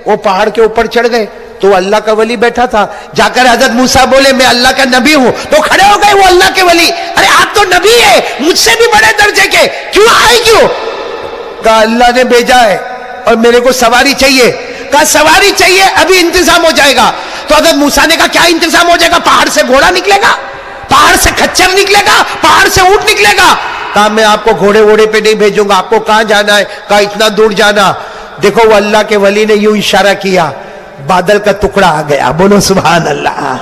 وہ پہاڑ کے اوپر چڑھ گئے تو اللہ کا ولی بیٹھا تھا. جا کر حضرت موسیٰ بولے میں اللہ کا نبی ہوں, تو کھڑے ہو گئے وہ اللہ کے ولی. ارے آپ تو نبی ہے, مجھ سے بھی بڑے درجے کے, کیوں آئے کیوں؟ کہا اللہ نے بھیجا ہے اور میرے کو سواری چاہیے. کہا سواری چاہیے, ابھی انتظام ہو جائے گا. تو حضرت موسیٰ نے کہا کیا انتظام ہو جائے گا؟ پہاڑ سے گھوڑا نکلے گا, پہاڑ سے کچھر نکلے گا, پہاڑ سے اونٹ نکلے گا. کہا میں آپ کو گھوڑے ووڑے پہ نہیں بھیجوں گا, آپ کو کہاں جانا ہے؟ کہا اتنا دور جانا. دیکھو وہ اللہ کے ولی نے یوں اشارہ کیا, بادل کا ٹکڑا آ گیا. بولو سبحان اللہ.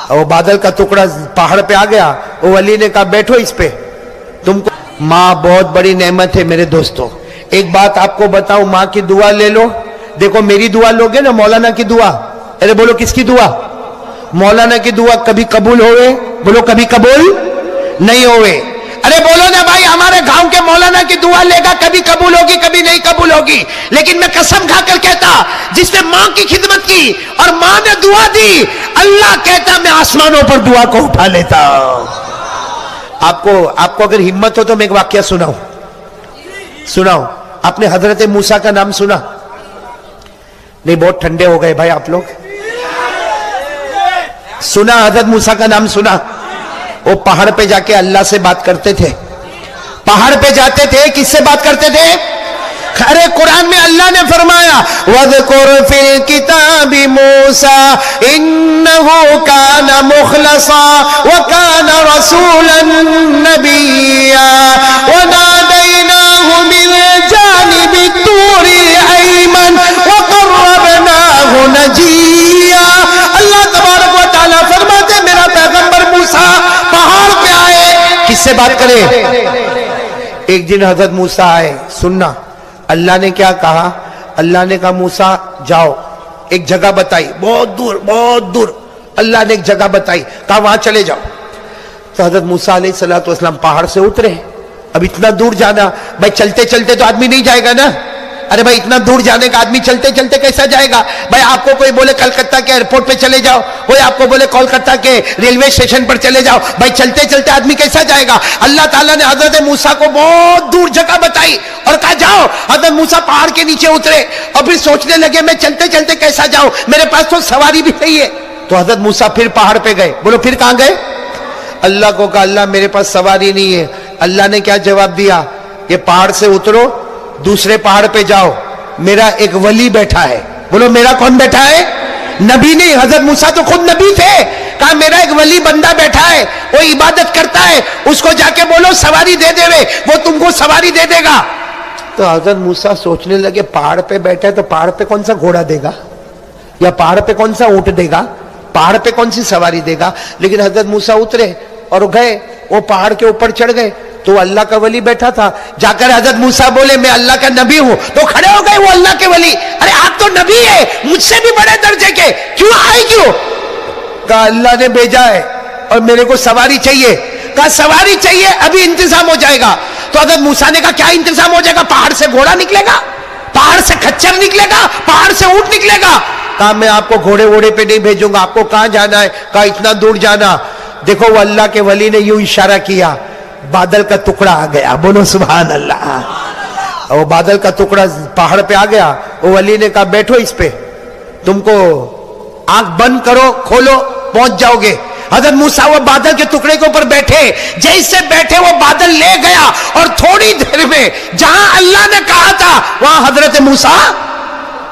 وہ بادل کا ٹکڑا پہاڑ پہ آ گیا. وہ ولی نے کہا بیٹھو اس پہ, تم کو ماں بہت بڑی نعمت ہے میرے دوستوں. ایک بات آپ کو بتاؤں, ماں کی دعا لے لو. دیکھو میری دعا لوگے نا, مولانا کی دعا, ارے بولو کس کی دعا؟ مولانا کی دعا کبھی قبول ہوئے؟ بولو کبھی قبول نہیں ہوئے. ارے بولو نا بھائی, ہمارے گاؤں کے مولانا کی دعا لے گا کبھی قبول ہوگی کبھی نہیں قبول ہوگی. لیکن میں قسم کھا کر کہتا, جس نے ماں کی خدمت کی اور ماں نے دعا دی, اللہ کہتا میں آسمانوں پر دعا کو اٹھا لیتا. آپ کو اگر ہمت ہو تو میں ایک واقعہ سناؤں. آپ نے حضرت موسیٰ کا نام سنا؟ نہیں, بہت ٹھنڈے ہو گئے بھائی آپ لوگ. سنا حضرت موسیٰ کا نام سنا؟ وہ پہاڑ پہ جا کے اللہ سے بات کرتے تھے. پہاڑ پہ جاتے تھے, کس سے بات کرتے تھے؟ ارے قرآن میں اللہ نے فرمایا وَذْكُرْ فِي الْكِتَابِ مُوسَىٰ إِنَّهُ كَانَ مُخْلَصًا وَكَانَ رَسُولًا نَبِيًّا وَنَادَيْنَاهُ مِنْ جَانِبِ الطُّورِ الْأَيْمَنِ وَقَرَّبْنَاهُ نَجِيًّا. اللہ تبارک و تعالیٰ فرماتے میرا پیغمبر موسیٰ پہاڑ پہ آئے, کس سے بات کرے؟ ایک دن حضرت موسیٰ آئے. سننا اللہ نے کیا کہا؟ اللہ نے کہا موسیٰ جاؤ, ایک جگہ بتائی, بہت دور اللہ نے ایک جگہ بتائی, کہا وہاں چلے جاؤ. تو حضرت موسیٰ علیہ السلام پہاڑ سے اترے. اب اتنا دور جانا, بھائی چلتے چلتے تو آدمی نہیں جائے گا نا. ارے بھائی اتنا دور جانے کا آدمی چلتے چلتے کیسا جائے گا؟ بھائی آپ کو کوئی بولے کلکتہ کے ایئرپورٹ پہ چلے جاؤ, کوئی آپ کو بولے کولکتہ کے ریلوے اسٹیشن پر چلے جاؤ, بھائی چلتے چلتے آدمی کیسا جائے گا؟ اللہ تعالیٰ نے حضرت موسیٰ کو بہت دور جگہ بتائی اور کہا جاؤ. حضرت موسیٰ پہاڑ کے نیچے اترے اور پھر سوچنے لگے میں چلتے چلتے کیسا جاؤں, میرے پاس تو سواری بھی نہیں ہے. تو حضرت موسیٰ پھر پہاڑ پہ گئے. بولو پھر کہاں گئے؟ اللہ کو کہا اللہ میرے پاس سواری نہیں ہے. اللہ نے کیا جواب دیا؟ یہ پہاڑ سے اترو, دوسرے پہاڑ پہ جاؤ, میرا ایک ولی بیٹھا ہے. بولو میرا کون بیٹھا ہے؟ نبی نہیں, حضرت موسیٰ تو خود نبی تھے. کہا میرا ایک ولی بندہ بیٹھا ہے, وہ عبادت کرتا ہے, اس کو جا کے بولو سواری دے دے, وہ تم کو سواری دے دے گا. تو حضرت موسیٰ سوچنے لگے پہاڑ پہ بیٹھا ہے تو پہاڑ پہ کون سا گھوڑا دے گا, یا پہاڑ پہ کون سا اونٹ دے گا, پہاڑ پہ کون سی سواری دے گا. لیکن حضرت موسیٰ اترے اور گئے, وہ پہاڑ کے اوپر چڑھ گئے تو اللہ کا ولی بیٹھا تھا. جا کر حضرت موسیٰ بولے میں اللہ کا نبی ہوں, تو کھڑے ہو گئے وہ اللہ کے ولی. ارے آپ تو نبی ہے, مجھ سے بھی بڑے درجے کے, کیوں آئے کیوں؟ کہا اللہ نے بھیجا ہے اور میرے کو سواری چاہیے. کہا سواری چاہیے, ابھی انتظام ہو جائے گا. تو حضرت موسیٰ نے کہا کیا انتظام ہو جائے گا؟ پہاڑ سے گھوڑا نکلے گا, پہاڑ سے کچھر نکلے گا, پہاڑ سے اونٹ نکلے گا. کہا میں آپ کو گھوڑے ووڑے پہ نہیں بھیجوں گا, آپ کو کہاں جانا ہے؟ کہا اتنا دور جانا. دیکھو وہ اللہ کے ولی نے یوں اشارہ کیا, بادل کا ٹکڑا آ گیا. بولو سبحان اللہ. وہ بادل کا ٹکڑا پہاڑ پہ آ گیا. وہ ولی نے کہا بیٹھو اس پہ, تم کو آنکھ بند کرو کھولو پہنچ جاؤ گے. حضرت موسیٰ وہ بادل کے ٹکڑے کے اوپر بیٹھے, جیسے بیٹھے وہ بادل لے گیا اور تھوڑی دیر میں جہاں اللہ نے کہا تھا وہاں حضرت موسیٰ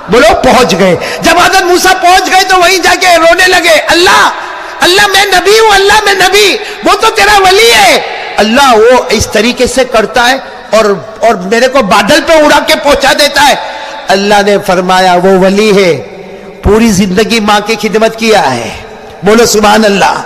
بولو پہنچ گئے. جب حضرت موسیٰ پہنچ گئے تو وہیں جا کے رونے لگے, اللہ میں نبی ہوں, اللہ میں نبی, وہ تو تیرا ولی ہے. اللہ وہ اس طریقے سے کرتا ہے اور میرے کو بادل پہ اڑا کے پہنچا دیتا ہے. اللہ نے فرمایا وہ ولی ہے, پوری زندگی ماں کی خدمت کیا ہے. بولو سبحان اللہ.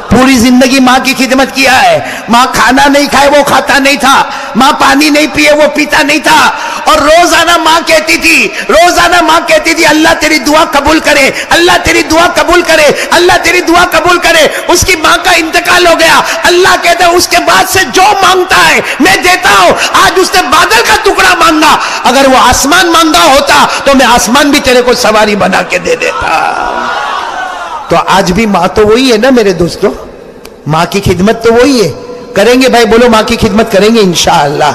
پوری زندگی ماں کی خدمت کیا ہے. ماں کھانا نہیں کھائے وہ کھاتا نہیں تھا, ماں پانی نہیں پیے وہ پیتا نہیں تھا. اور روزانہ ماں کہتی تھی اللہ تیری دعا قبول کرے, اللہ تیری دعا قبول کرے, اللہ تیری دعا قبول کرے. اس کی ماں کا انتقال ہو گیا. اللہ کہتا ہے اس کے بعد سے جو مانگتا ہے میں دیتا ہوں. آج اس نے بادل کا ٹکڑا مانگا, اگر وہ آسمان مانگا ہوتا تو میں آسمان بھی تیرے کو سواری بنا کے دے دیتا. تو آج بھی ماں تو وہی ہے نا میرے دوستو, ماں کی خدمت تو وہی ہے. کریں گے بھائی, بولو ماں کی خدمت کریں گے انشاءاللہ.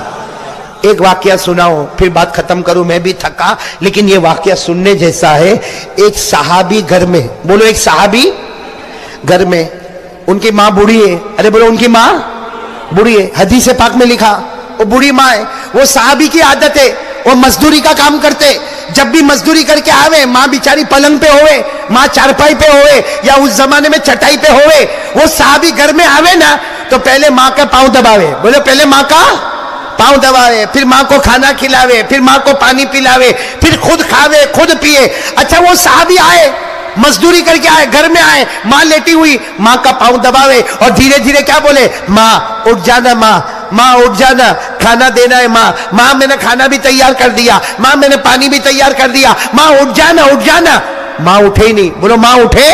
ایک واقعہ سناؤ پھر بات ختم کروں, میں بھی تھکا لیکن یہ واقعہ سننے جیسا ہے. ایک صحابی گھر میں, بولو ایک صحابی گھر میں, ان کی ماں بوڑھی ہے. ارے بولو ان کی ماں بوڑھی ہے. حدیث پاک میں لکھا وہ بوڑھی ماں ہے. وہ صحابی کی عادت ہے, وہ مزدوری کا کام کرتے. جب بھی مزدوری کر کے آوے, ماں بیچاری پلنگ پہ ہوئے, ماں چارپائی پہ ہوئے, یا اس زمانے میں چٹائی پہ ہوئے, وہ صحابی گھر میں آوے نا تو پہلے ماں کا پاؤں دباوے. بولے پہلے ماں کا پاؤں دباوے, پھر ماں کو کھانا کھلاوے, پھر ماں کو پانی پلاوے, پھر خود کھاوے خود پیے. اچھا وہ صحابی آئے, مزدوری کر کے آئے, گھر میں آئے, ماں لیٹی ہوئی, ماں کا پاؤں دباوے اور دھیرے دھیرے کیا بولے, ماں اٹھ جانا, ماں اٹھ جانا, کھانا دینا ہے, ماں میں نے کھانا بھی تیار کر دیا, ماں میں نے پانی بھی تیار کر دیا, ماں اٹھ جانا اٹھ جانا. ماں اٹھے ہی نہیں. بولو ماں اٹھے.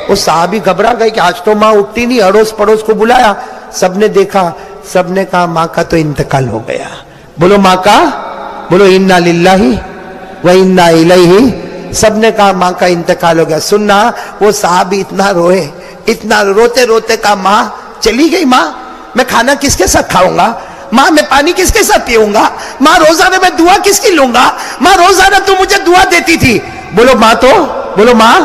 وہ صحابی گھبرا گئے کہ آج تو ماں اٹھتی نہیں. اڑوس پڑوس کو بلایا, سب نے دیکھا, سب نے کہا ماں کا تو انتقال ہو گیا. بولو ماں کا, بولو انا للہ و انا الیہ. سب نے کہا ماں کا انتقال ہو گیا. سننا, وہ صحابی اتنا روئے, اتنا روتے روتے کہا ماں چلی گئی, ماں میں کھانا کس کے ساتھ کھاؤں گا, ماں میں پانی کس کے ساتھ پیوں گا, ماں روزانہ میں دعا کس کی لوں گا, ماں روزانہ تو مجھے دعا دیتی تھی. بولو ماں تو, بولو ماں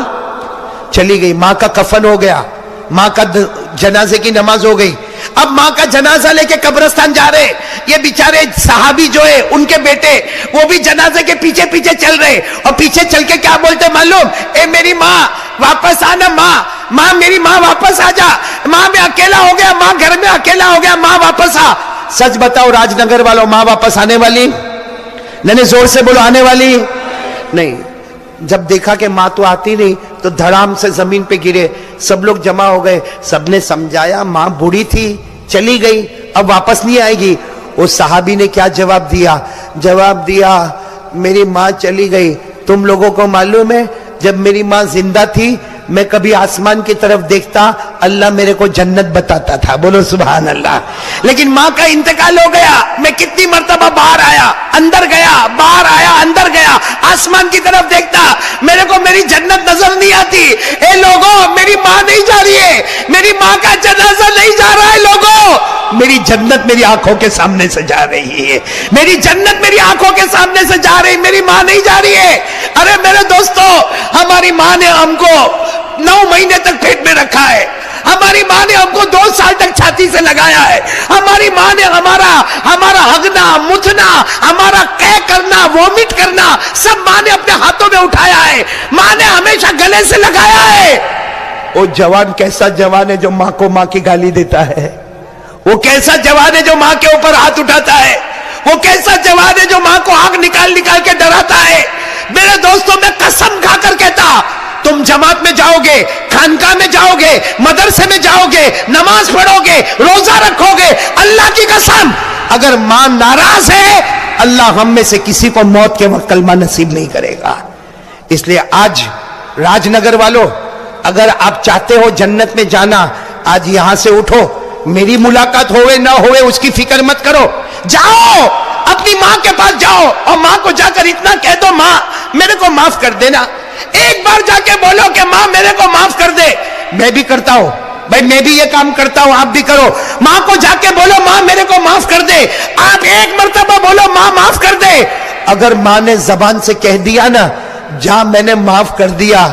چلی گئی. ماں کا کفن ہو گیا, ماں کا جنازے کی نماز ہو گئی. اب ماں کا جنازہ لے کے قبرستان جا رہے. یہ بیچارے صحابی جو ہے ان کے بیٹے وہ بھی جنازے کے پیچھے پیچھے چل رہے, اور پیچھے چل کے کیا بولتے معلوم, اے میری ماں واپس آنا, ماں میری ماں واپس آ جا, ماں میں اکیلا ہو گیا, ماں گھر میں اکیلا ہو گیا, ماں واپس آ. سچ بتاؤ راج نگر والوں, ماں واپس آنے والی نہیں؟ زور سے بولو آنے والی نہیں. جب دیکھا کہ ماں تو آتی نہیں تو دھڑام سے زمین پہ گرے. سب لوگ جمع ہو گئے, سب نے سمجھایا ماں بوڑھی تھی چلی گئی اب واپس نہیں آئے گی. اس صحابی نے کیا جواب دیا, جواب دیا میری ماں چلی گئی. تم لوگوں کو معلوم ہے جب میری ماں زندہ تھی میں کبھی آسمان کی طرف دیکھتا اللہ میرے کو جنت بتاتا تھا. بولو سبحان اللہ. لیکن ماں کا انتقال ہو گیا, میں کتنی مرتبہ باہر آیا اندر گیا, باہر آیا اندر گیا, آسمان کی طرف دیکھتا, میرے کو میری جنت نظر نہیں آتی. اے لوگوں میری ماں نہیں جا رہی ہے, میری ماں کا جنازہ نہیں جا رہا ہے. لوگوں میری جنت میری آنکھوں کے سامنے سے جا رہی ہے, میری جنت میری آنکھوں کے سامنے سے جا رہی, میری ماں نہیں جا رہی ہے. ارے میرے دوستو, ہماری ماں نے ہم کو 9 مہینے تک پیٹ میں رکھا ہے, ہماری ماں نے ہم کو 2 سال تک چھاتی سے لگایا ہے, ہماری ماں نے ہمارا ہگنا متنا, ہمارا قے کرنا وومٹ کرنا سب ماں نے اپنے ہاتھوں میں اٹھایا ہے, ماں نے ہمیشہ گلے سے لگایا ہے. وہ جوان کیسا جوان ہے جو ماں کو ماں کی گالی دیتا ہے, وہ کیسا جوان ہے جو ماں کے اوپر ہاتھ اٹھاتا ہے, وہ کیسا جوان ہے جو ماں کو آنکھ نکال نکال کے ڈراتا ہے. میرے دوستوں میں قسم کھا کر کہتا, تم جماعت میں جاؤ گے, خانقاہ میں جاؤ گے, مدرسے میں جاؤ گے, نماز پڑھو گے, روزہ رکھو گے, اللہ کی قسم اگر ماں ناراض ہے اللہ ہم میں سے کسی کو موت کے وقت کلمہ نصیب نہیں کرے گا. اس لیے آج راج نگر والوں اگر آپ چاہتے ہو جنت میں جانا, آج یہاں سے اٹھو, میری ملاقات ہوئے نہ ہوئے اس کی فکر مت کرو, جاؤ اپنی ماں کے پاس جاؤ اور ماں کو جا کر اتنا کہہ دو ماں میرے کو معاف کر دینا. ایک بار جا کے بولو کہ ماں میرے کو معاف کر دے. میں بھی کرتا ہوں بھائی, میں بھی یہ کام کرتا ہوں, آپ بھی کرو. ماں کو جا کے بولو ماں میرے کو معاف کر دے. آپ ایک مرتبہ بولو ماں معاف کر دے. اگر ماں نے زبان سے کہہ دیا نا جا میں نے معاف کر دیا,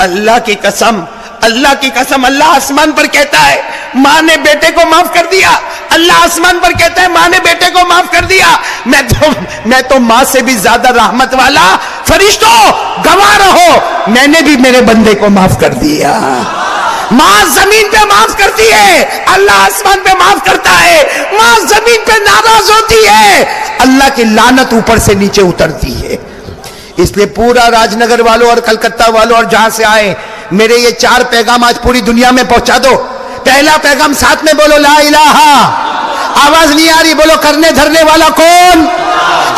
اللہ کی قسم, اللہ کی قسم, اللہ آسمان پر کہتا ہے ماں نے بیٹے کو معاف کر دیا, اللہ آسمان پر کہتا ہے ماں نے بیٹے کو معاف کر دیا. میں تو ماں سے بھی زیادہ رحمت والا. فرشتوں گواہ رہو, میں نے بھی میرے بندے کو معاف کر دیا. ماں زمین پہ معاف کرتی ہے, اللہ آسمان پہ معاف کرتا ہے. ماں زمین پہ ناراض ہوتی ہے, اللہ کی لعنت اوپر سے نیچے اترتی ہے. اس لیے پورا راج نگر والوں اور کلکتہ والوں اور جہاں سے آئے, میرے یہ 4 پیغام آج پوری دنیا میں پہنچا دو. پہلا پیغام ساتھ میں بولو لا الہ, آواز نہیں آ رہی, بولو کرنے دھرنے والا کون,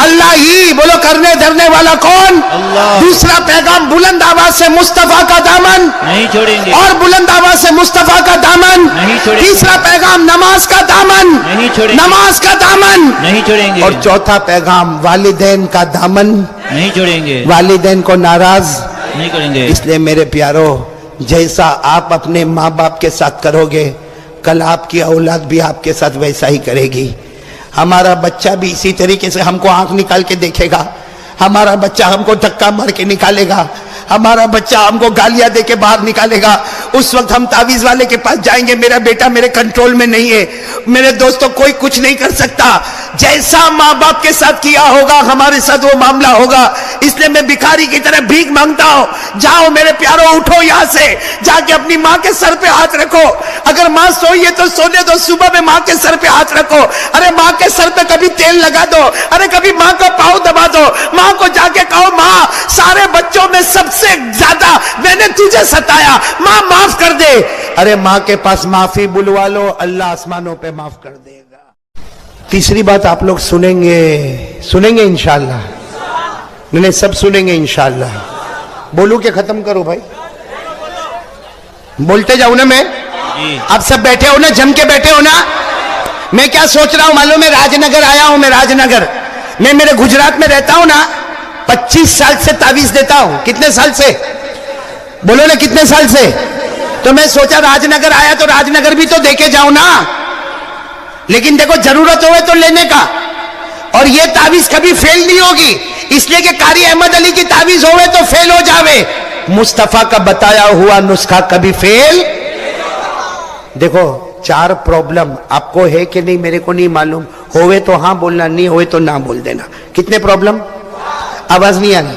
اللہ ہی, بولو کرنے دھرنے والا کون, اللہ. دوسرا پیغام بلند آواز سے مصطفیٰ کا دامن نہیں چھوڑیں گے, اور بلند آواز سے مصطفیٰ کا دامن نہیں چھوڑیں گے. تیسرا پیغام نماز کا دامن نہیں چھوڑیں گے, نماز کا دامن نہیں چھوڑیں گے. اور چوتھا پیغام والدین کا دامن نہیں چھوڑیں گے, والدین کو ناراض نہیں کریں گے. اس لیے میرے پیارو, جیسا آپ اپنے ماں باپ کے ساتھ کرو گے کل آپ کی اولاد بھی آپ کے ساتھ ویسا ہی کرے گی. ہمارا بچہ بھی اسی طریقے سے ہم کو آنکھ نکال کے دیکھے گا, ہمارا بچہ ہم کو دھکا مار کے نکالے گا, ہمارا بچہ ہم کو گالیاں دے کے باہر نکالے گا. اس وقت ہم تعویذ والے کے پاس جائیں گے, میرا بیٹا میرے کنٹرول میں نہیں ہے. میرے دوستوں, کوئی کچھ نہیں کر سکتا. جیسا ماں باپ کے ساتھ کیا ہوگا ہمارے ساتھ وہ معاملہ ہوگا. اس لیے میں بھکاری کی طرح بھیک مانگتا ہوں, جاؤ میرے پیاروں, اٹھو یہاں سے, جا کے اپنی ماں کے سر پہ ہاتھ رکھو. اگر ماں سوئی ہے تو سونے دو, صبح میں ماں کے سر پہ ہاتھ رکھو. ارے ماں کے سر پہ کبھی تیل لگا دو, ارے کبھی ماں کا پاؤں دبا دو. ماں کو جا کے کہو, ماں سارے بچوں میں سب سے زیادہ میں نے تجھے ستایا, ماں معاف کر دے. ارے ماں کے پاس معافی بلوا لو, اللہ آسمانوں پہ معاف کر دے گا. تیسری بات آپ لوگ سنیں گے انشاءاللہ, نہیں سب سنیں گے انشاءاللہ. بولوں کہ ختم کرو بھائی؟ بولتے جاؤ نا. میں آپ سب بیٹھے ہو نا, جم کے بیٹھے ہو نا. میں کیا سوچ رہا ہوں معلوم ہے؟ راج نگر آیا ہوں میں, راج نگر میں, میرے گجرات میں رہتا ہوں نا, 25 سال سے تعویذ دیتا ہوں. کتنے سال سے؟ بولو نا کتنے سال سے. تو میں سوچا راج نگر آیا تو راج نگر بھی تو دے کے جاؤں نا. لیکن دیکھو ضرورت ہوئے تو لینے کا, اور یہ تعویذ کبھی فیل نہیں ہوگی, اس لیے کہ قاری احمد علی کی تعویذ ہوئے تو فیل ہو جاوے. مصطفیٰ کا بتایا ہوا نسخہ کبھی فیل. دیکھو 4 پرابلم آپ کو ہے کہ نہیں میرے کو نہیں معلوم, ہوئے تو ہاں بولنا, نہیں ہوئے تو نہ بول دینا. کتنے پرابلم؟ آواز نہیں آنی.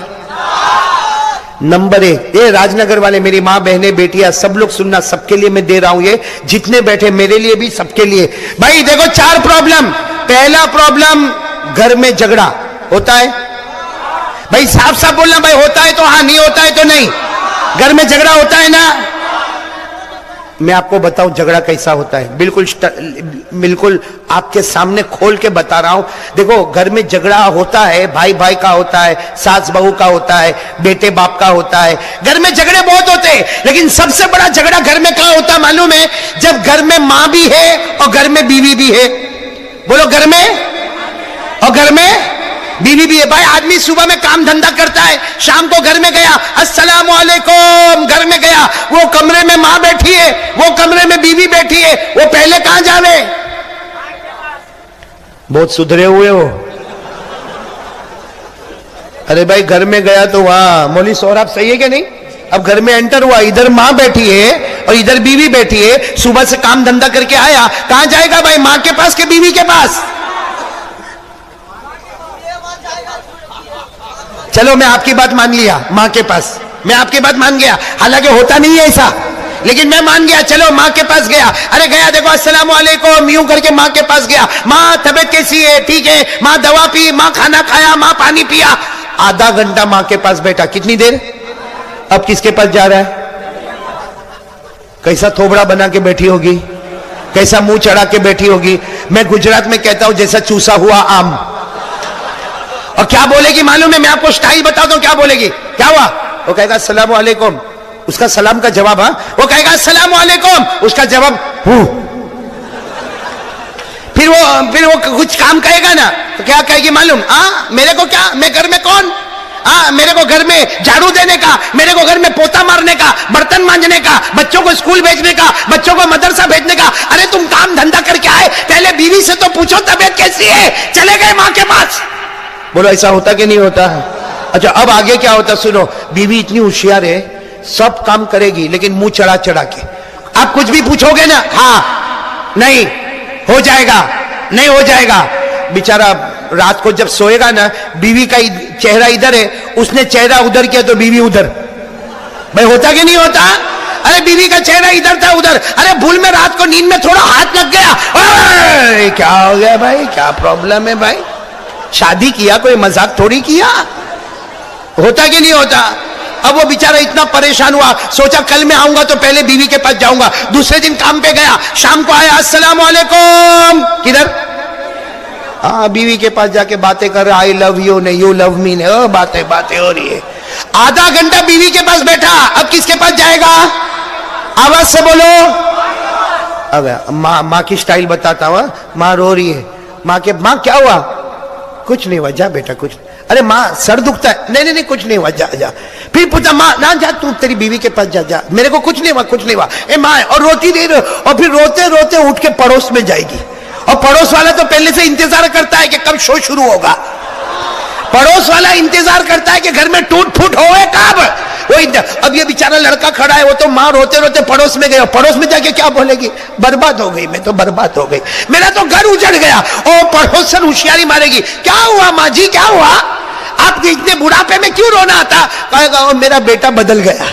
نمبر 1, یہ راج نگر والے, میری ماں بہنیں بیٹیاں سب لوگ سننا, سب کے لیے میں دے رہا ہوں, یہ جتنے بیٹھے میرے لیے بھی سب کے لیے. بھائی دیکھو 4 پرابلم. پہلا پرابلم, گھر میں جھگڑا ہوتا ہے. بھائی صاف صاف بولنا بھائی, ہوتا ہے تو ہاں, نہیں ہوتا ہے تو نہیں. گھر میں جھگڑا ہوتا ہے نا. میں آپ کو بتاؤں جھگڑا کیسا ہوتا ہے, بالکل آپ کے سامنے کھول کے بتا رہا ہوں. دیکھو گھر میں جھگڑا ہوتا ہے, بھائی بھائی کا ہوتا ہے, ساس بہو کا ہوتا ہے, بیٹے باپ کا ہوتا ہے. گھر میں جھگڑے بہت ہوتے ہیں, لیکن سب سے بڑا جھگڑا گھر میں کہاں ہوتا معلوم ہے؟ جب گھر میں ماں بھی ہے اور گھر میں بیوی بھی ہے. بولو گھر میں اور گھر میں بیوی بھی ہے. بھائی آدمی صبح میں کام دھندا کرتا ہے, شام کو گھر میں گیا, السلام علیکم, گھر میں گیا, وہ کمرے میں ماں بیٹھی ہے, وہ کمرے میں بیوی بیٹھی ہے, وہ پہلے کہاں جاوے؟ بہت سدھرے ہوئے ہو. ارے بھائی گھر میں گیا تو وہاں مولوی سوراب صحیح ہے کہ نہیں؟ اب گھر میں انٹر ہوا, ادھر ماں بیٹھی ہے اور ادھر بیوی بیٹھی ہے, صبح سے کام دھندا کر کے آیا, کہاں جائے گا بھائی؟ ماں کے پاس کہ بیوی کے پاس؟ چلو میں آپ کی بات مان لیا, ماں کے پاس. میں آپ کی بات مان گیا, حالانکہ ہوتا نہیں ہے ایسا, لیکن میں مان گیا. چلو ماں کے پاس گیا, ارے گیا دیکھو السلام علیکم, یوں کر کے ماں کے پاس گیا. ماں طبیعت کیسی ہے؟ ٹھیک ہے. ماں دوا پی, ماں کھانا کھایا, ماں پانی پیا. آدھا گھنٹہ ماں کے پاس بیٹھا, کتنی دیر؟ اب کس کے پاس جا رہا ہے؟ کیسا تھوبڑا بنا کے بیٹھی ہوگی, کیسا منہ چڑھا کے بیٹھی ہوگی. میں گجرات میں کہتا ہوں جیسا چوسا ہوا آم. اور کیا بولے گی معلوم ہے؟ میں آپ کو سٹائل بتاتا ہوں کیا بولے گی. کیا ہوا؟ وہ کہے گا السلام علیکم, اس کا سلام کا جواب, ہاں وہ کہے گا السلام علیکم, اس کا جواب ہوں. پھر وہ کچھ کام کہے گا نا تو کیا کہے گی معلوم؟ ہاں میرے کو کیا, میں گھر میں کون, ہاں میرے کو گھر میں جھاڑو دینے کا, میرے کو گھر میں پوتا مارنے کا, برتن مانجنے کا, بچوں کو اسکول بھیجنے کا, بچوں کو مدرسہ بھیجنے کا. ارے تم کام دھندا کر کے آئے, پہلے بیوی سے تو پوچھو طبیعت کیسی ہے, چلے گئے ماں کے پاس. بولو ایسا ہوتا کہ نہیں ہوتا؟ اچھا اب آگے کیا ہوتا سنو. بیوی اتنی ہوشیار ہے, سب کام کرے گی لیکن منہ چڑھا چڑھا کے. آپ کچھ بھی پوچھو گے نا, ہاں نہیں ہو جائے گا, نہیں ہو جائے گا. بیچارہ رات کو جب سوئے گا نا, بیوی کا چہرہ ادھر ہے, اس نے چہرہ ادھر کیا تو بیوی ادھر. بھائی ہوتا کہ نہیں ہوتا؟ ارے بیوی کا چہرہ ادھر تھا ادھر, ارے بھول میں رات کو نیند میں تھوڑا ہاتھ لگ گیا, کیا ہو گیا بھائی, کیا پرابلم ہے بھائی؟ شادی کیا, کوئی مذاق تھوڑی کیا. ہوتا کہ نہیں ہوتا؟ اب وہ بیچارہ اتنا پریشان ہوا, سوچا کل میں آؤں گا تو پہلے بیوی کے پاس جاؤں گا. دوسرے دن کام پہ گیا, شام کو آیا, السلام علیکم, کدھر؟ ہاں بیوی کے پاس جا کے باتیں کر رہا, آئی لو یو نہیں, یو لو می نہیں, باتیں ہو رہی ہے. آدھا گھنٹہ بیوی کے پاس بیٹھا, اب کس کے پاس جائے گا؟ آواز سے بولو. اب ماں کی سٹائل بتاتا ہوں. ماں رو رہی ہے, ماں کیا ہوا؟ کچھ نہیں ہوا, جا بیٹا کچھ. ارے ماں سر دکھتا ہے, نہیں کچھ نہیں ہوا, جا. پھر پوچھا ماں نہ جا, تو تیری بیوی کے پاس جا, میرے کو کچھ نہیں ہوا. اے ماں, اور روتی دے رہے, اور پھر روتے روتے اٹھ کے پڑوس میں جائے گی, اور پڑوس والا تو پہلے سے انتظار کرتا ہے کہ کب شو شروع ہوگا. پڑوس والا انتظار کرتا ہے کہ گھر میں ٹوٹ پھوٹ ہوئے کب. اب یہ بیچارہ لڑکا کھڑا ہے, وہ تو ماں روتے روتے پڑوس میں گیا, پڑوس میں جا کے کیا بولے گی, برباد ہو گئی, میں تو برباد ہو گئی, میرا تو گھر اجڑ گیا. اور پڑوسن ہوشیاری مارے گی, کیا ہوا ماں جی کیا ہوا, آپ اتنے بڑھاپے میں کیوں رونا آتا, کہے گا میرا بیٹا بدل گیا,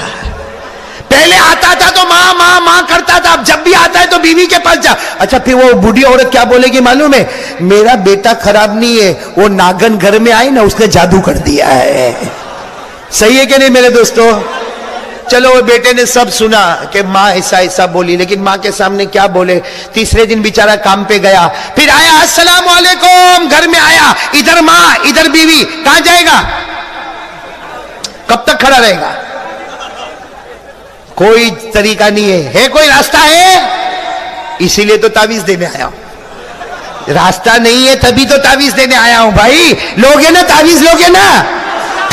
پہلے آتا تھا تو ماں ماں ماں کرتا تھا, اب جب بھی آتا ہے تو بیوی کے پاس جا. اچھا پھر وہ بوڑھی عورت کیا بولے گی معلوم ہے, میرا بیٹا خراب نہیں ہے, وہ ناگن گھر میں آئی نا, اس نے جادو کر دیا ہے. صحیح ہے کہ نہیں میرے دوستو. چلو وہ بیٹے نے سب سنا کہ ماں ایسا ایسا بولی, لیکن ماں کے سامنے کیا بولے. تیسرے دن بیچارہ کام پہ گیا, پھر آیا السلام علیکم, گھر میں آیا, ادھر ماں ادھر بیوی, کہاں جائے گا, کب تک کھڑا رہے گا. کوئی طریقہ نہیں ہے کوئی راستہ ہے, اسی لیے تو تعویذ دینے آیا ہوں. راستہ نہیں ہے تبھی تو تعویذ دینے آیا ہوں بھائی. لوگے نا تعویذ, لوگے نا.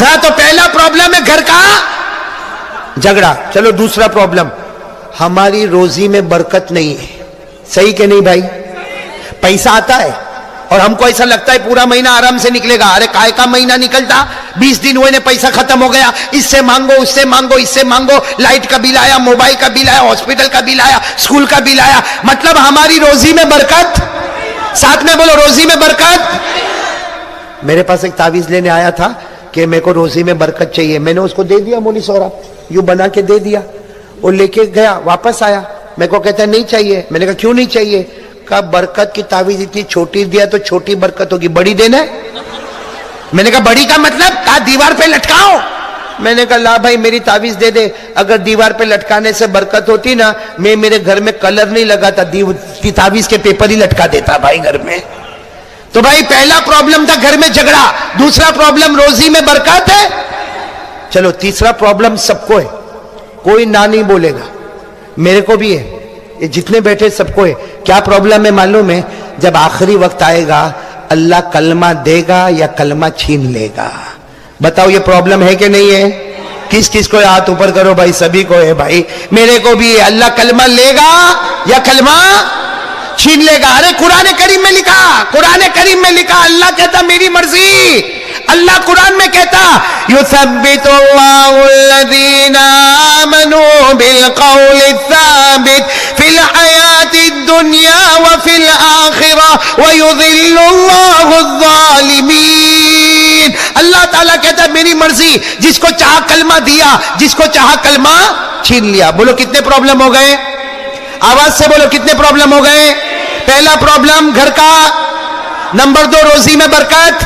ہاں تو پہلا پرابلم ہے گھر کا جھگڑا. چلو دوسرا پرابلم, ہماری روزی میں برکت نہیں ہے. صحیح کہ نہیں بھائی. پیسہ آتا ہے اور ہم کو ایسا لگتا ہے پورا مہینہ آرام سے نکلے گا. ارے کائے کا مہینہ نکلتا, 20 دن ہوئے نے پیسہ ختم ہو گیا, اس سے مانگو اس سے مانگو اس سے مانگو, لائٹ کا بل آیا, موبائل کا بل آیا, ہاسپٹل کا بل آیا, اسکول کا بل آیا. مطلب ہماری روزی میں برکت. ساتھ میں بولو روزی میں برکت. میرے پاس ایک تعویذ لینے آیا تھا کہ میرے کو روزی میں برکت چاہیے, میں نے اس کو دے دیا مولوی صاحب, یوں بنا کے دے دیا. وہ لے کے گیا, واپس آیا, میرے کو کہتا ہے نہیں چاہیے. میں نے کہا کیوں نہیں چاہیے, کہا برکت کی تعویذ اتنی چھوٹی دیا تو چھوٹی برکت ہوگی, بڑی دینا ہے. میں نے کہا بڑی کا مطلب, کہا دیوار پہ لٹکاؤ. میں نے کہا لا بھائی میری تعویذ دے دے, اگر دیوار پہ لٹکانے سے برکت ہوتی نا, میں میرے گھر میں کلر نہیں لگاتا, تعویذ کے پیپر ہی لٹکا دیتا بھائی گھر میں. تو بھائی پہلا پرابلم تھا گھر میں جھگڑا, دوسرا پرابلم روزی میں برکت ہے. چلو تیسرا پرابلم سب کو ہے, کوئی نہ نہیں بولے گا, میرے کو بھی ہے, یہ جتنے بیٹھے سب کو ہے. کیا پرابلم ہے معلوم ہے, جب آخری وقت آئے گا اللہ کلمہ دے گا یا کلمہ چھین لے گا. بتاؤ یہ پرابلم ہے کہ نہیں ہے. کس کس کو ہاتھ اوپر کرو بھائی, سبھی کو ہے بھائی, میرے کو بھی ہے. اللہ کلمہ لے گا یا کلمہ چھین لے گا. ارے قرآن کریم میں لکھا, قرآن کریم میں لکھا, اللہ کہتا میری مرضی. اللہ قرآن میں کہتا یثبت اللہ الذین آمنوا بالقول الثابت فی الحیات الدنیا وفی الآخرہ ویذل اللہ الظالمین. اللہ تعالیٰ کہتا میری مرضی, جس کو چاہا کلمہ دیا, جس کو چاہا کلمہ چھین لیا. بولو کتنے پرابلم ہو گئے, آواز سے بولو کتنے پرابلم ہو گئے. پہلا پرابلم گھر کا, نمبر 2 روزی میں برکت,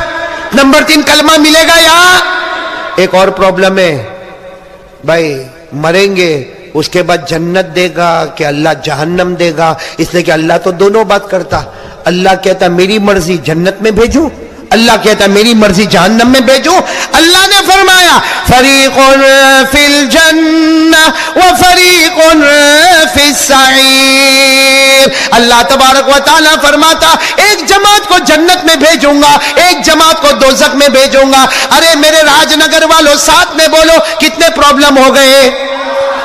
نمبر 3 کلمہ ملے گا. یا ایک اور پرابلم ہے بھائی, مریں گے اس کے بعد جنت دے گا کہ اللہ جہنم دے گا. اس لیے کہ اللہ تو دونوں بات کرتا. اللہ کہتا میری مرضی جنت میں بھیجوں, اللہ کہتا میری مرضی جہنم میں بھیجوں. اللہ نے فرمایا فریق فی الجنہ وفریق فی السعیر. اللہ تبارک و تعالیٰ فرماتا ایک جماعت کو جنت میں بھیجوں گا, ایک جماعت کو دوزخ میں بھیجوں گا. ارے میرے راج نگر والوں ساتھ میں بولو کتنے پرابلم ہو گئے.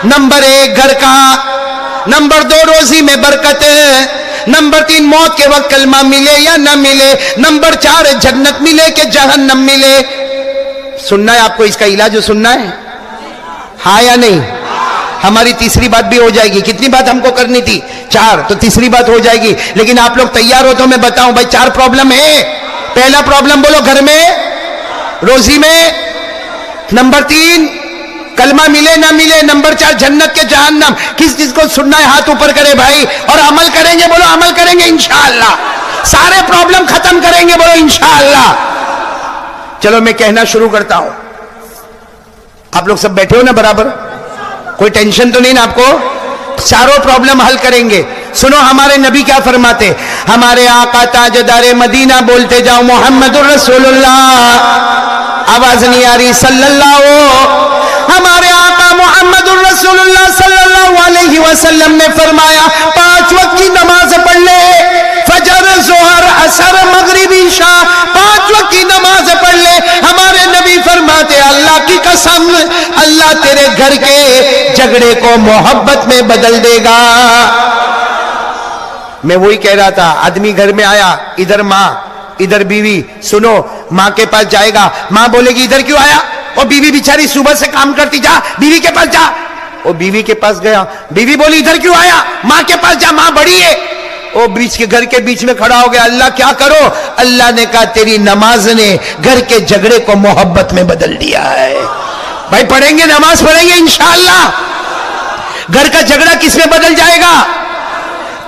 نمبر 1 گھر کا, نمبر 2 روزی میں برکت, نمبر 3 موت کے وقت کلمہ ملے یا نہ ملے, نمبر 4 جنت ملے کہ جہنم ملے. سننا ہے آپ کو اس کا علاج سننا ہے, ہاں یا نہیں. ہماری تیسری بات بھی ہو جائے گی. کتنی بات ہم کو کرنی تھی, 4, تو تیسری بات ہو جائے گی. لیکن آپ لوگ تیار ہو تو میں بتاؤں بھائی 4 پرابلم ہے. پہلا پرابلم بولو گھر میں, روزی میں, نمبر 3 کلمہ ملے نہ ملے, نمبر 4 جنت کے جہنم. کس چیز کو سننا ہے ہاتھ اوپر کرے بھائی, اور عمل کریں گے. بولو عمل کریں گے انشاءاللہ, سارے پرابلم ختم کریں گے. بولو انشاءاللہ. چلو میں کہنا شروع کرتا ہوں. آپ لوگ سب بیٹھے ہو نا برابر, کوئی ٹینشن تو نہیں نا آپ کو. چاروں پرابلم حل کریں گے. سنو ہمارے نبی کیا فرماتے, ہمارے آقا تاجدار مدینہ, بولتے جاؤ محمد الرسول اللہ. آواز نہیں آ رہی, صلی اللہ. ہمارے آقا محمد الرسول اللہ صلی اللہ علیہ وسلم نے فرمایا 5 وقت کی نماز پڑھ لے, فجر, ظہر, عصر, مغرب, عشاء, 5 وقت کی نماز پڑھ لے. ہمارے نبی فرماتے اللہ کی قسم اللہ تیرے گھر کے جھگڑے کو محبت میں بدل دے گا. میں وہی کہہ رہا تھا, آدمی گھر میں آیا, ادھر ماں ادھر بیوی. سنو, ماں کے پاس جائے گا, ماں بولے گی ادھر کیوں آیا؟ اور بیوی بیچاری صبح سے کام کرتی, جا بیوی کے پاس جا. وہ بیوی کے پاس گیا, بیوی بولی ادھر کیوں آیا؟ ماں کے پاس جا, ماں بڑی ہے. وہ بیچ کے گھر کے بیچ میں کھڑا ہو گیا, اللہ کیا کرو؟ اللہ نے کہا تیری نماز نے گھر کے جھگڑے کو محبت میں بدل دیا ہے. بھائی پڑھیں گے, نماز پڑھیں گے انشاءاللہ, گھر کا جھگڑا کس میں بدل جائے گا؟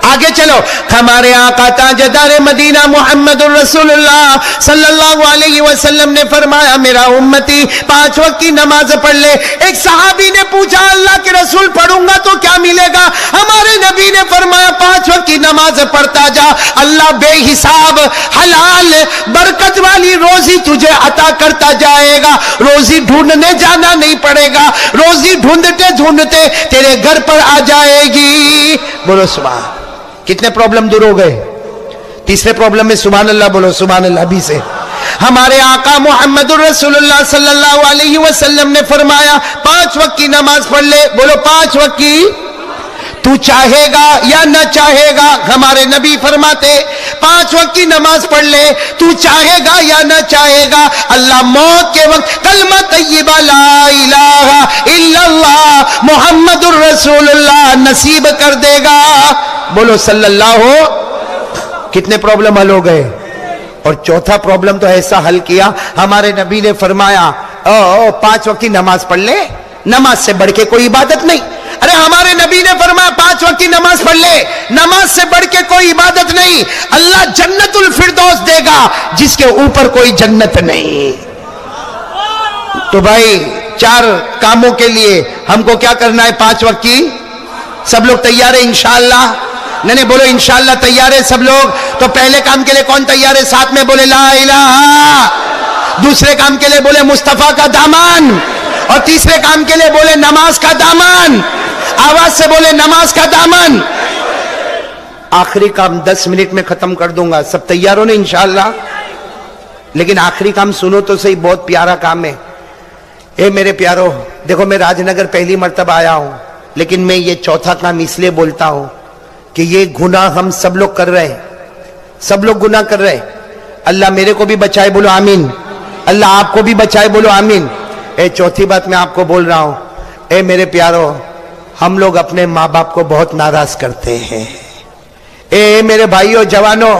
آگے چلو. ہمارے آقا تاجدار مدینہ محمد الرسول اللہ صلی اللہ علیہ وسلم نے فرمایا میرا امتی 5 وقت کی نماز پڑھ لے. ایک صحابی نے پوچھا اللہ کے رسول پڑھوں گا تو کیا ملے گا؟ ہمارے نبی نے فرمایا 5 وقت کی نماز پڑھتا جا, اللہ بے حساب حلال برکت والی روزی تجھے عطا کرتا جائے گا. روزی ڈھونڈنے جانا نہیں پڑے گا, روزی ڈھونڈتے ڈھونڈتے تیرے گھر پر آ جائے گی. بولو سبحان. کتنے پرابلم دور ہو گئے؟ تیسرے پرابلم میں سبحان اللہ بولو, سبحان اللہ بھی سے. ہمارے آقا محمد الرسول اللہ صلی اللہ علیہ وسلم نے فرمایا 5 وقت کی نماز پڑھ لے. بولو 5 وقت کی. تو چاہے گا یا نہ چاہے گا, ہمارے نبی فرماتے 5 وقت کی نماز پڑھ لے, تو چاہے گا یا نہ چاہے گا, اللہ موت کے وقت کلمہ طیبہ لا الہ الا اللہ محمد الرسول اللہ نصیب کر دے گا. بولو صلی اللہ ہو. کتنے پرابلم حل ہو گئے؟ اور چوتھا پرابلم تو ایسا حل کیا, ہمارے نبی نے فرمایا 5 وقت کی نماز پڑھ لے, نماز سے بڑھ کے کوئی عبادت نہیں. ارے ہمارے نبی نے فرمایا 5 وقت کی نماز پڑھ لے, نماز سے بڑھ کے کوئی عبادت نہیں. اللہ جنت الفردوس دے گا جس کے اوپر کوئی جنت نہیں. تو بھائی 4 کاموں کے لیے ہم کو کیا کرنا ہے؟ 5 وقت کی. سب لوگ تیار ہیں انشاءاللہ؟ نہیں بولو انشاءاللہ تیار ہے سب لوگ. تو پہلے کام کے لیے کون تیار ہے؟ ساتھ میں بولے لا الہ. دوسرے کام کے لیے بولے مصطفیٰ کا دامن. اور تیسرے کام کے لیے بولے نماز کا دامن. آواز سے بولے نماز کا دامن. آخری کام 10 منٹ میں ختم کر دوں گا, سب تیار ہو نا انشاءاللہ؟ لیکن آخری کام سنو تو صحیح, بہت پیارا کام ہے. اے میرے پیارو, دیکھو میں راج نگر پہلی مرتبہ آیا ہوں, لیکن میں یہ چوتھا کام اس لیے بولتا ہوں کہ یہ گناہ ہم سب لوگ کر رہے ہیں, سب لوگ گناہ کر رہے ہیں. اللہ میرے کو بھی بچائے بولو آمین, اللہ آپ کو بھی بچائے بولو آمین. چوتھی بات میں آپ کو بول رہا ہوں, اے میرے پیارو, ہم لوگ اپنے ماں باپ کو بہت ناراض کرتے ہیں. اے میرے بھائیوں جوانوں,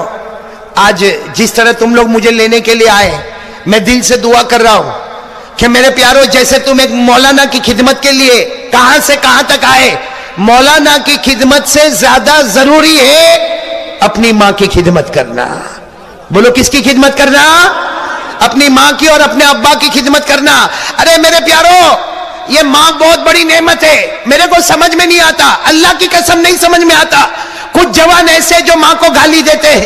آج جس طرح تم لوگ مجھے لینے کے لیے آئے, میں دل سے دعا کر رہا ہوں کہ میرے پیارو جیسے تم ایک مولانا کی خدمت کے لیے کہاں سے کہاں تک آئے, مولانا کی خدمت سے زیادہ ضروری ہے اپنی ماں کی خدمت کرنا. بولو کس کی خدمت کرنا؟ اپنی ماں کی اور اپنے ابا کی خدمت کرنا. ارے میرے پیارو, یہ ماں بہت بڑی نعمت ہے. میرے کو سمجھ میں نہیں آتا, اللہ کی قسم نہیں سمجھ میں آتا. کچھ جوان ایسے جو ماں کو گالی دیتے ہیں,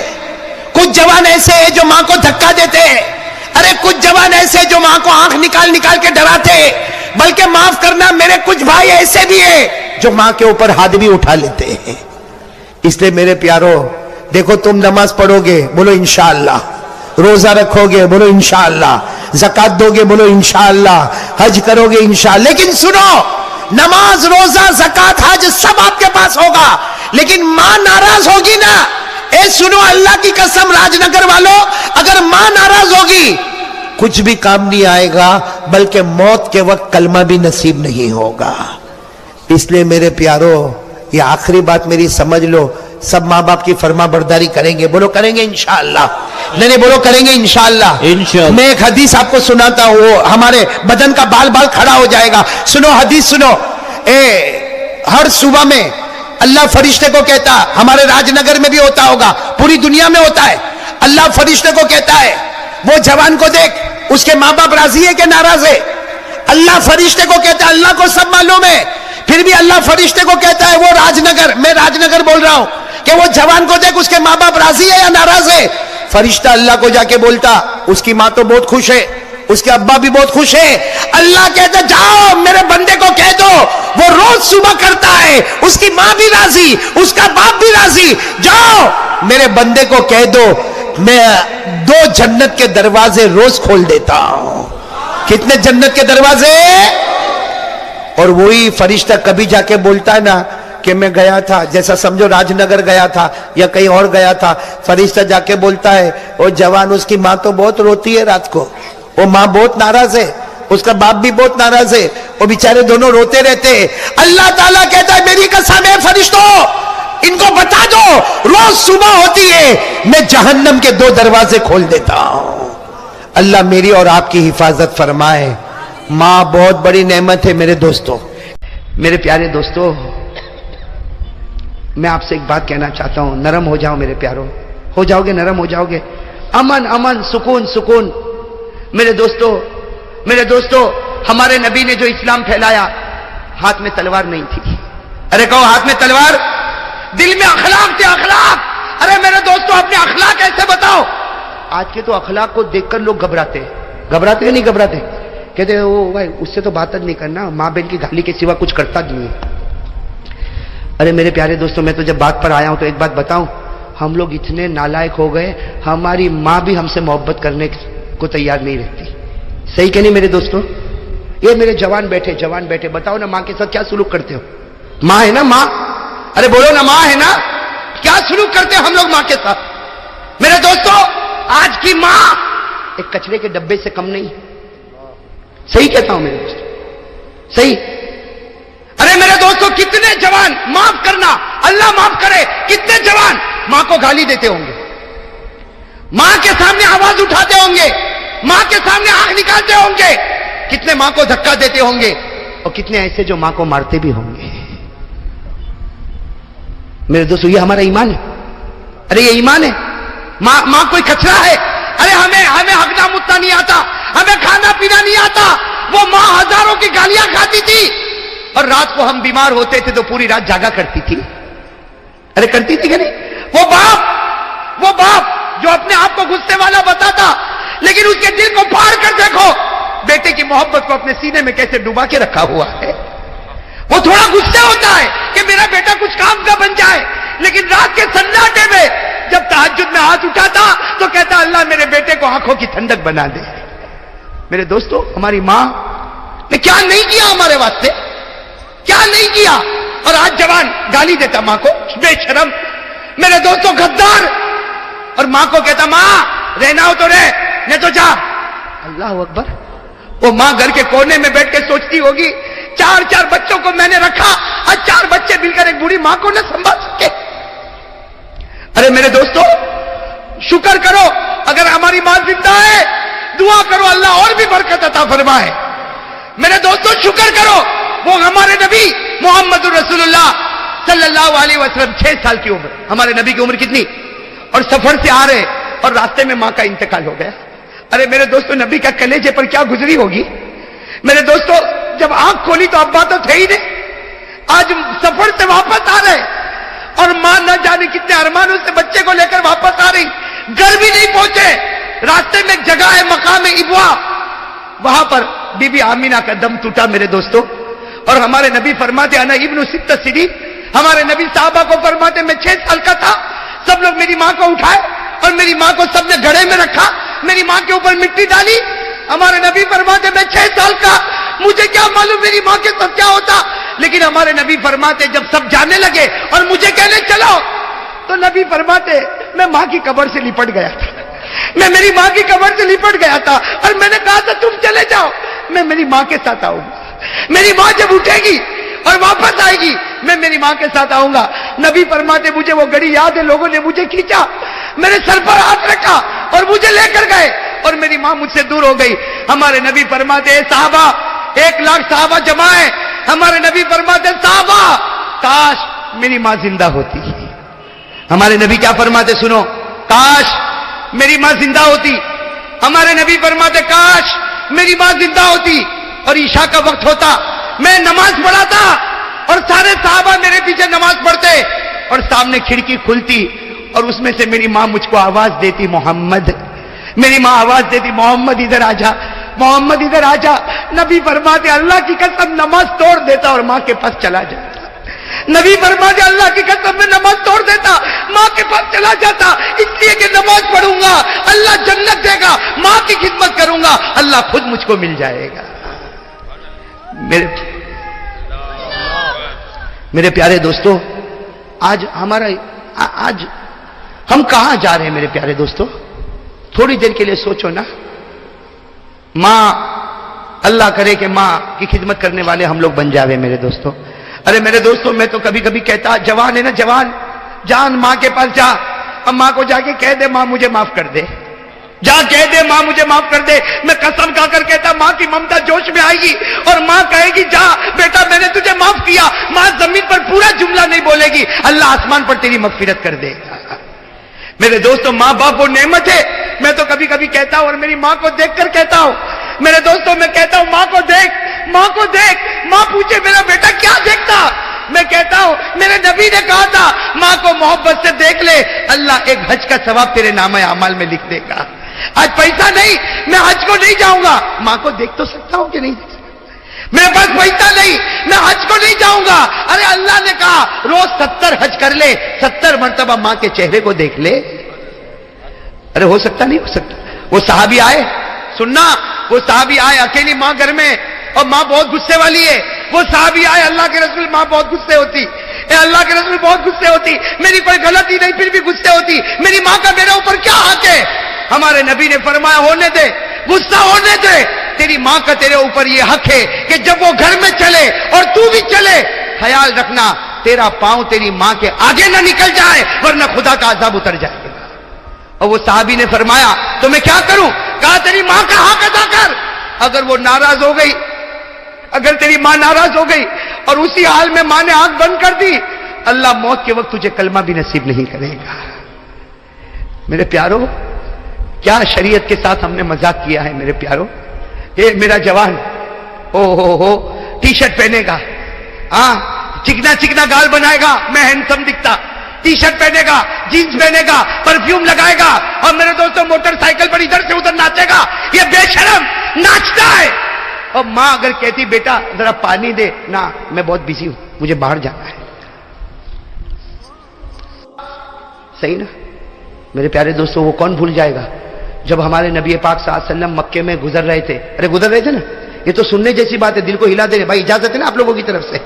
کچھ جوان ایسے ہیں جو ماں کو دھکا دیتے ہیں, ارے کچھ جوان ایسے جو ماں کو آنکھ نکال نکال کے ڈراتے ہیں. بلکہ معاف کرنا, میرے کچھ بھائی ایسے بھی ہیں جو ماں کے اوپر ہاتھ بھی اٹھا لیتے ہیں. اس لیے میرے پیارو دیکھو, تم نماز پڑھو گے بولو انشاءاللہ, روزہ رکھو گے بولو انشاءاللہ, زکات دو گے بولو انشاءاللہ, حج کرو گے انشاءاللہ. لیکن سنو, نماز روزہ زکات حج سب آپ کے پاس ہوگا, لیکن ماں ناراض ہوگی نا. اے سنو, اللہ کی قسم راج نگر والوں, اگر ماں ناراض ہوگی کچھ بھی کام نہیں آئے گا, بلکہ موت کے وقت کلمہ بھی نصیب نہیں ہوگا. اس لیے میرے پیارو, یہ آخری بات میری سمجھ لو, سب ماں باپ کی فرما برداری کریں گے بولو کریں گے انشاءاللہ؟ نہیں بولو کریں گے انشاءاللہ. میں ایک حدیث آپ کو سناتا ہوں, وہ ہمارے بدن کا بال بال کھڑا ہو جائے گا. سنو حدیث سنو. ہر صبح میں اللہ فرشتے کو کہتا, ہمارے راج نگر میں بھی ہوتا ہوگا, پوری دنیا میں ہوتا ہے, اللہ فرشتے کو کہتا ہے وہ جوان کو دیکھ, اس کے ماں باپ راضی ہے کہ ناراض ہے؟ اللہ فرشتے کو کہتا ہے, اللہ کو سب معلوم ہے, پھر بھی اللہ فرشتے کو کہتا ہے وہ راج نگر, میں راج نگر بول رہا ہوں, کہ وہ جوان کو دیکھ, اس کے ماں باپ راضی ہے یا ناراض ہے؟ فرشتہ اللہ کو جا کے بولتا, اس کی ماں تو بہت خوش ہے, اس کے ابا بھی بہت خوش ہے. اللہ کہتا جاؤ میرے بندے کو کہہ دو وہ روز صبح کرتا ہے, اس کی ماں بھی راضی, اس کا باپ بھی راضی, جاؤ میرے بندے کو کہہ دو میں 2 جنت کے دروازے روز کھول دیتا ہوں. کتنے جنت کے دروازے؟ اور وہی فرشتہ کبھی جا کے بولتا ہے نا, کہ میں گیا تھا, جیسا سمجھو راج نگر گیا تھا یا کہیں اور گیا تھا, فرشتہ جا کے بولتا ہے وہ جوان اس کی ماں تو بہت روتی ہے رات کو, وہ ماں بہت ناراض ہے, اس کا باپ بھی بہت ناراض ہے, وہ بیچارے دونوں روتے رہتے ہیں. اللہ تعالیٰ کہتا ہے میری قسم ہے فرشتوں ان کو بتا دو روز صبح ہوتی ہے میں جہنم کے 2 دروازے کھول دیتا ہوں. اللہ میری اور آپ کی حفاظت فرمائے. ماں بہت بڑی نعمت ہے میرے دوستوں. میرے پیارے دوستوں, میں آپ سے ایک بات کہنا چاہتا ہوں, نرم ہو جاؤ میرے پیاروں, ہو جاؤ گے, نرم ہو جاؤ گے. امن امن, سکون سکون. میرے دوستوں ہمارے نبی نے جو اسلام پھیلایا ہاتھ میں تلوار نہیں تھی. ارے کہو ہاتھ میں تلوار, دل میں اخلاق تھے, اخلاق. ارے میرے دوستوں اپنے اخلاق ایسے بتاؤ. آج کے تو اخلاق کو دیکھ کر لوگ گھبراتے یا نہیں گھبراتے, کہتے او بھائی اس سے تو بات نہیں کرنا, ماں بہن کی گالی کے سوا کچھ کرتا نہیں ہے. ارے میرے پیارے دوستوں میں تو جب بات پر آیا ہوں تو ایک بات بتاؤں, ہم لوگ اتنے نالائق ہو گئے, ہماری ماں بھی ہم سے محبت کرنے کو تیار نہیں رہتی. صحیح کہ نہیں میرے دوستوں؟ یہ میرے جوان بیٹھے بتاؤ نا, ماں کے ساتھ کیا سلوک کرتے ہو؟ ماں ہے نا, ماں, ارے بولو نا, ماں ہے نا, کیا سلوک کرتے ہو ہم لوگ ماں کے ساتھ؟ میرے دوستوں آج کی ماں ایک کچرے کے ڈبے سے کم نہیں. صحیح کہتا ہوں میرے دوستوں, صحیح. ارے میرے دوستوں کتنے جوان, معاف کرنا اللہ معاف کرے, کتنے جوان ماں کو گالی دیتے ہوں گے, ماں کے سامنے آواز اٹھاتے ہوں گے, ماں کے سامنے آنکھ نکالتے ہوں گے, کتنے ماں کو دھکا دیتے ہوں گے, اور کتنے ایسے جو ماں کو مارتے بھی ہوں گے. میرے دوستو یہ ہمارا ایمان ہے. ارے یہ ایمان ہے. ماں کوئی کچرا ہے؟ ارے ہمیں ہگنا متنا نہیں آتا, ہمیں کھانا پینا نہیں آتا. وہ ماں ہزاروں کی گالیاں کھاتی تھی, اور رات کو ہم بیمار ہوتے تھے تو پوری رات جاگا کرتی تھی. ارے کرتی تھی کہ نہیں؟ وہ باپ جو اپنے آپ کو غصے والا بتاتا, لیکن اس کے دل کو پھاڑ کر دیکھو, بیٹے کی محبت کو اپنے سینے میں کیسے ڈوبا کے رکھا ہوا ہے. وہ تھوڑا غصے ہوتا ہے کہ میرا بیٹا کچھ کام کا بن جائے, لیکن رات کے سناٹے میں جب تہجد میں ہاتھ اٹھاتا تو کہتا اللہ میرے بیٹے کو آنکھوں کی ٹھنڈک بنا دے. میرے دوستو ہماری ماں نے کیا نہیں کیا ہمارے واسطے, کیا نہیں کیا, اور آج جوان گالی دیتا ماں کو, بے شرم. میرے دوستو غدار, اور ماں کو کہتا ماں رہنا ہو تو رہ, نہیں تو جا. اللہ اکبر. وہ ماں گھر کے کونے میں بیٹھ کے سوچتی ہوگی 4 بچوں کو میں نے رکھا, آج 4 بچے مل کر ایک بوڑھی ماں کو نہ سنبھال سکے. ارے میرے دوستو شکر کرو اگر ہماری ماں زندہ ہے, دعا کرو اللہ اور بھی برکت عطا فرمائے. میرے دوستو شکر کرو, وہ ہمارے نبی محمد رسول اللہ صلی اللہ علیہ وسلم 6 سال کی عمر, ہمارے نبی کی عمر کتنی, اور سفر سے آ رہے اور راستے میں ماں کا انتقال ہو گیا. ارے میرے دوستو نبی کا کلیجے پر کیا گزری ہوگی. میرے دوستو جب آنکھ کھولی تو ابا تو تھے ہی نہیں, آج سفر سے واپس آ رہے, اور ماں نہ جانے کتنے ارمانوں سے بچے کو لے کر واپس آ رہی, گھر بھی نہیں پہنچے. راستے میں ایک جگہ ہے مقام ابوا, وہاں پر بی بی آمینہ کا دم ٹوٹا میرے دوستو. اور ہمارے نبی فرماتے انا ابن 6 سنین, ہمارے نبی صحابہ کو فرماتے میں 6 سال کا تھا, سب لوگ میری ماں کو اٹھائے اور میری ماں کو سب نے گھڑے میں رکھا, میری ماں کے اوپر مٹی ڈالی. ہمارے نبی فرماتے میں 6 سال کا, مجھے کیا معلوم میری ماں کے ساتھ کیا ہوتا, لیکن ہمارے نبی فرماتے جب سب جانے لگے اور مجھے کہنے چلو, تو نبی فرماتے میں ماں کی قبر سے لپٹ گیا تھا, میں میری ماں کی قبر سے لپٹ گیا تھا, اور میں نے کہا تھا تم چلے جاؤ, میں میری ماں کے ساتھ آؤں گا. میری ماں جب اٹھے گی اور واپس آئے گی میں میری ماں کے ساتھ آؤں گا. نبی فرماتے مجھے وہ گھڑی یاد ہے, لوگوں نے مجھے کھینچا, میرے سر پر ہاتھ رکھا اور مجھے لے کر گئے, اور میری ماں مجھ سے دور ہو گئی. ہمارے نبی فرماتے اے صحابہ, 1 لاکھ صحابہ جمع ہے, ہمارے نبی فرماتے صحابہ کاش میری ماں زندہ ہوتی. ہمارے نبی کیا فرماتے سنو, کاش میری ماں زندہ ہوتی. ہمارے نبی فرماتے کاش میری ماں زندہ ہوتی, اور عشاء کا وقت ہوتا, میں نماز پڑھاتا اور سارے صحابہ میرے پیچھے نماز پڑھتے, اور سامنے کھڑکی کھلتی اور اس میں سے میری ماں مجھ کو آواز دیتی محمد. میری ماں آواز دیتی محمد ادھر آ جا, محمد ادھر آ جا. نبی فرماتے اللہ کی قسم نماز توڑ دیتا اور ماں کے پاس چلا جاتا. نبی فرماتے اللہ کی قسم میں نماز توڑ دیتا, ماں کے پاس چلا جاتا, اس لیے کہ نماز پڑھوں گا اللہ جنت دے گا, ماں کی خدمت کروں گا اللہ خود مجھ میرے پیارے دوستو، آج ہم کہاں جا رہے ہیں میرے پیارے دوستو؟ تھوڑی دیر کے لیے سوچو نا. ماں، اللہ کرے کہ ماں کی خدمت کرنے والے ہم لوگ بن جاوے میرے دوستو. ارے میرے دوستو، میں تو کبھی کبھی کہتا، جوان ہے نا جوان، جان ماں کے پاس جا، اب ماں کو جا کے کہہ دے ماں مجھے معاف کر دے، جا کہہ دے ماں مجھے معاف کر دے. میں قسم کھا کر کہتا ماں کی ممتا جوش میں آئے گی اور ماں کہے گی جا بیٹا میں نے تجھے معاف کیا. ماں زمین پر پورا جملہ نہیں بولے گی، اللہ آسمان پر تیری مغفرت کر دے گا. میرے دوستو، ماں باپ وہ نعمت ہے. میں تو کبھی کبھی کہتا ہوں اور میری ماں کو دیکھ کر کہتا ہوں، میرے دوستو میں کہتا ہوں ماں کو دیکھ، ماں کو دیکھ. ماں پوچھے میرا بیٹا کیا دیکھتا؟ میں کہتا ہوں میرے نبی نے کہا تھا ماں کو محبت سے دیکھ لے، اللہ ایک حج کا ثواب تیرے نامہ اعمال میں لکھ دے گا. آج پیسہ نہیں، میں حج کو نہیں جاؤں گا، ماں کو دیکھ تو سکتا ہوں کہ نہیں دیکھ سکتا؟ میرے پاس پیسہ نہیں، میں حج کو نہیں جاؤں گا. ارے اللہ نے کہا روز 70 حج کر لے، 70 مرتبہ ماں کے چہرے کو دیکھ لے. ارے ہو سکتا نہیں ہو سکتا؟ وہ صحابی آئے، سننا، وہ صحابی آئے، اکیلی ماں گھر میں اور ماں بہت غصے والی ہے. وہ صحابی آئے، اللہ کے رسول ماں بہت غصے ہوتی، اے اللہ کے رسول بہت غصے ہوتی، میری کوئی غلطی نہیں پھر بھی غصے ہوتی، میری ماں کا میرے اوپر کیا حق ہے؟ ہمارے نبی نے فرمایا ہونے دے، غصہ ہونے دے، تیری ماں کا تیرے اوپر یہ حق ہے کہ جب وہ گھر میں چلے اور تو بھی چلے، خیال رکھنا تیرا پاؤں تیری ماں کے آگے نہ نکل جائے ورنہ خدا کا عذاب اتر جائے گا. اور وہ صحابی نے فرمایا تو میں کیا کروں؟ کہا تیری ماں کا حق ادا کر. اگر وہ ناراض ہو گئی، اگر تیری ماں ناراض ہو گئی اور اسی حال میں ماں نے آنکھ بند کر دی، اللہ موت کے وقت تجھے کلمہ بھی نصیب نہیں کرے گا. میرے پیارو، کیا شریعت کے ساتھ ہم نے مذاق کیا ہے میرے پیارو. یہ میرا جوان ہو ٹی شرٹ پہنے گا، ہاں چکنا چکنا گال بنائے گا، میں ہینڈسم دکھتا، ٹی شرٹ پہنے گا، جینس پہنے گا، پرفیوم لگائے گا اور میرے دوستوں موٹر سائیکل پر ادھر سے ادھر ناچے گا. یہ بے شرم ناچتا ہے. اور ماں اگر کہتی بیٹا ذرا پانی دے، نہ میں بہت بزی ہوں مجھے باہر جانا ہے. صحیح نا میرے پیارے دوستوں؟ وہ کون بھول جائے گا جب ہمارے نبی پاک صلی اللہ علیہ وسلم مکے میں گزر رہے تھے. ارے گزر رہے تھے نا، یہ تو سننے جیسی بات ہے، دل کو ہلا دے رہے. بھائی اجازت ہے نا آپ لوگوں کی طرف سے؟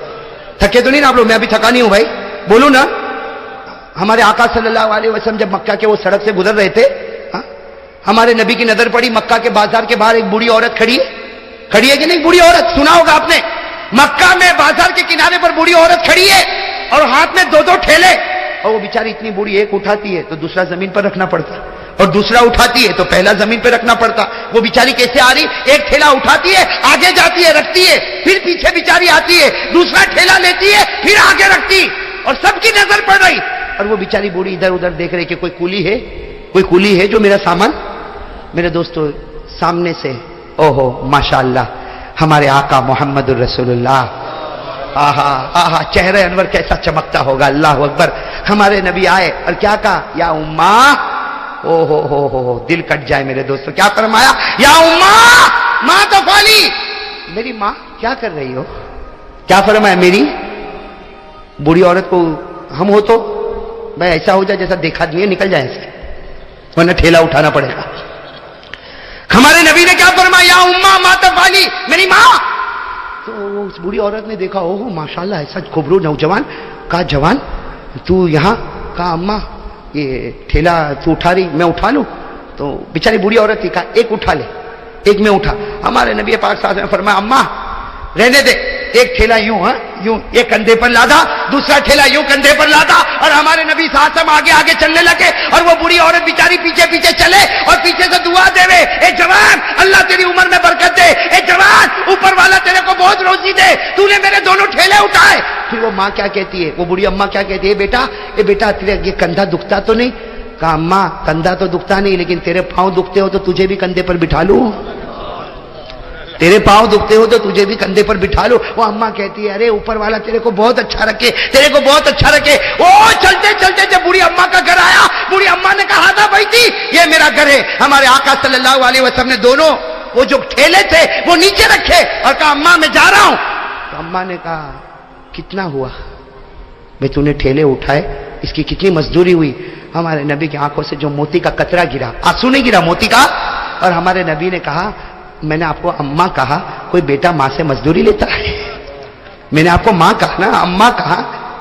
تھکے تو نہیں نا آپ لوگ؟ میں ابھی تھکا نہیں ہوں بھائی، بولو نا. ہمارے آقا صلی اللہ علیہ وسلم جب مکہ کے وہ سڑک سے گزر رہے تھے، ہمارے نبی کی نظر پڑی مکہ کے بازار کے باہر ایک بوڑھی عورت کھڑی ہے کہ نہیں؟ بوڑھی عورت سنا ہوگا آپ نے، مکہ میں بازار کے کنارے پر بوڑھی عورت کھڑی ہے اور ہاتھ میں 2 ٹھیلے. اور وہ بیچاری اتنی بوڑھی، ایک اٹھاتی ہے تو دوسرا زمین پر رکھنا پڑتا اور دوسرا اٹھاتی ہے تو پہلا زمین پہ رکھنا پڑتا. وہ بیچاری کیسے آ رہی؟ ایک ٹھیلا اٹھاتی ہے، آگے جاتی ہے، رکھتی ہے، پھر پیچھے بیچاری آتی ہے، دوسرا ٹھیلا لیتی ہے، پھر آگے رکھتی، اور سب کی نظر پڑ رہی. اور وہ بیچاری بوڑھی ادھر ادھر دیکھ رہی کہ کوئی کولی ہے جو میرا سامان. میرے دوستو سامنے سے اوہو ماشاءاللہ ہمارے آقا محمد الرسول اللہ، آہا آہا چہرہ انور کیسا چمکتا ہوگا، اللہ اکبر. ہمارے نبی آئے اور کیا کہا؟ یا اماں. او ہو دل کٹ جائے میرے دوستو. کیا فرمایا؟ یا اماں ماں تو فالی. میری ماں کیا کر رہی ہو؟ کیا فرمایا؟ میری بوڑھی عورت کو ہم ہو تو بھائی ایسا ہو جائے جیسا دیکھا نہیں ہے، نکل جائے ایسے، ورنہ ٹھیلا اٹھانا پڑے گا. ہمارے نبی نے کیا فرمایا؟ یا اماں ماں تفعلی، میری ماں. تو اس بوڑھی عورت نے دیکھا اوہ ماشاءاللہ ایسا خوبرو نوجوان. کہا جوان تو یہاں؟ کہا اماں یہ ٹھیلا تو اٹھا رہی، میں اٹھا لوں؟ تو بیچاری بوڑھی عورت تھی، کہا ایک اٹھا لے، ایک میں اٹھا. ہمارے نبی پاک صلی اللہ علیہ وسلم نے فرمایا اماں رہنے دے، ایک ٹھیلا یوں یوں ایک کندھے پر لادا، دوسرا ٹھیلا یوں کندھے پر لادا، اور ہمارے نبی صلی اللہ علیہ وسلم آگے آگے چلنے لگے اور وہ بوڑھی عورت بیچاری پیچھے پیچھے چلے اور پیچھے سے دعا دے وے، اے جوان اللہ تیری عمر میں برکت دے، اے جوان اوپر والا تیرے کو بہت روزی دے، تو نے میرے دونوں ٹھیلے اٹھائے. پھر وہ ماں کیا کہتی ہے، وہ بوڑھی اماں کیا کہتی ہے؟ اے بیٹا تیرے یہ کندھا دکھتا تو نہیں؟ کہا اماں کندھا تو دکھتا نہیں، لیکن تیرے پاؤں دکھتے ہو تو تجھے بھی کندھے پر بٹھا لوں، تیرے پاؤں دکھتے ہو تو تجھے بھی کندھے پر بٹھا لو. وہ اماں کہتی ہے ارے اوپر والا تیرے کو بہت اچھا رکھے، تیرے کو بہت اچھا رکھے. وہ چلتے چلتے جب بوڑھی اماں کا گھر آیا، بوڑھی اماں نے کہا تھا بھائی تھی یہ میرا گھر ہے. ہمارے آقا صلی اللہ علیہ وسلم نے دونوں وہ جو ٹھیلے تھے وہ نیچے رکھے اور کہا اماں میں جا رہا ہوں. تو اماں نے کہا کتنا ہوا بھائی تو نے ٹھیلے اٹھائے، اس کی کتنی مزدوری ہوئی؟ ہمارے نبی کی آنکھوں سے جو موتی کا قطرہ گرا، آنسو نہیں گرا موتی کا. اور ہمارے نبی نے کہا میں نے آپ کو اماں کہا، کوئی بیٹا ماں سے مزدوری لیتا ہے؟ میں نے آپ کو ماں کہا نا، اماں کہا.